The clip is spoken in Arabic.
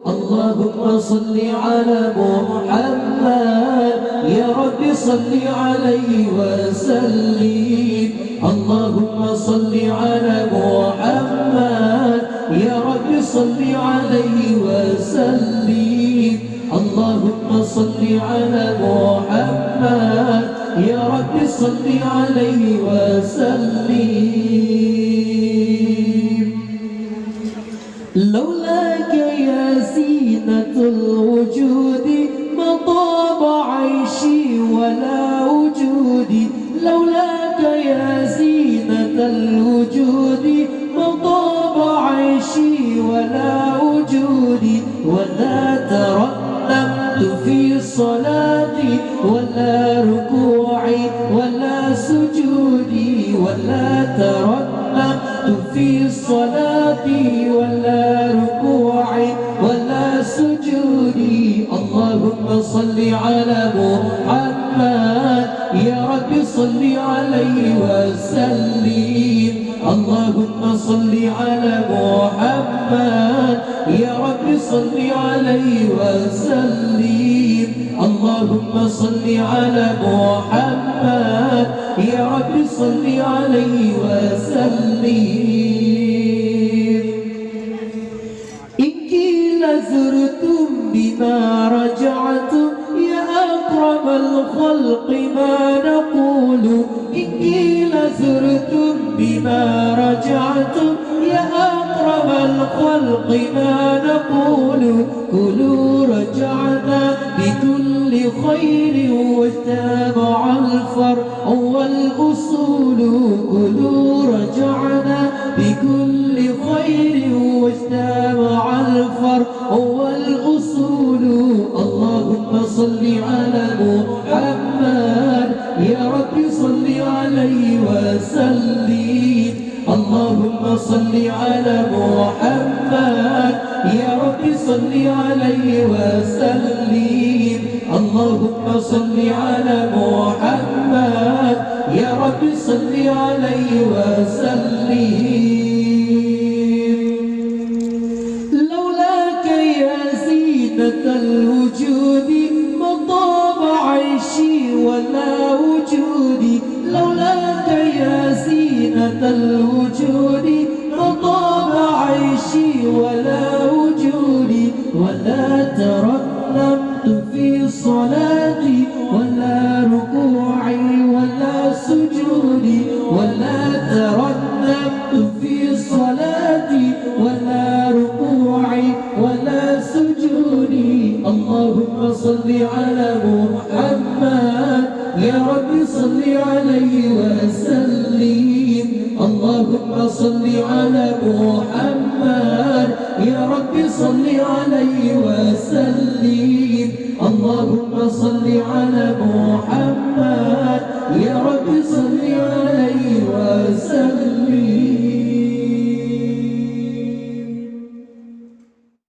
اللهم صل على محمد يا رب صل عليه وسلم. اللهم صل على محمد يا رب صل عليه وسلم. اللهم صل على محمد يا رب صل عليه وسلم. لولاك يا زينة الوجود ما طاب عيشي ولا وجودي. لولاك يا زينة الوجود ما طاب عيشي ولا وجودي. ولا ترنمت في صلاتي ولا ركوعي ولا سجودي. ولا ترنمت في صلاتي ولا ركوعي ولا سجودي. اللهم صل على محمد يا رب صل عليه وسلم. اللهم صل على محمد يا رب صل عليه وسلم. اللهم صل على محمد يا رب صل عليه وسلم. إن قيل زرتم بما رجعتم يا أكرم الخلق ما نقول. إن قيل زرتم بما رجعتم يا أكرم الخلق ما نقول. كلوا رجعنا بكل خير واجتمع الفرع والأصول. كلوا رجعنا بكل خير واجتمع الفرع والأصول. اللهم صل على محمد يا رب صل عليه وسلم. اللهم صل على محمد يا رب صل عليه وسلم. اللهم صل على محمد يا رب صل عليه وسلم. لولاك يا زينة الوجود ما طاب عيشي ولا وجودي. لولاك يا زينة الوجود ما طاب عيشي ولا وجودي. ولا ترنمت في صلاتي ولا ركوعي ولا سجودي. ولا ترنمت في صلاتي ولا ركوعي ولا سجودي. اللهم صل على محمد يا رب صل عليه وسلم. اللهم صل على محمد يا رب صل عليه وسلم. اللهم صل على محمد يا رب صل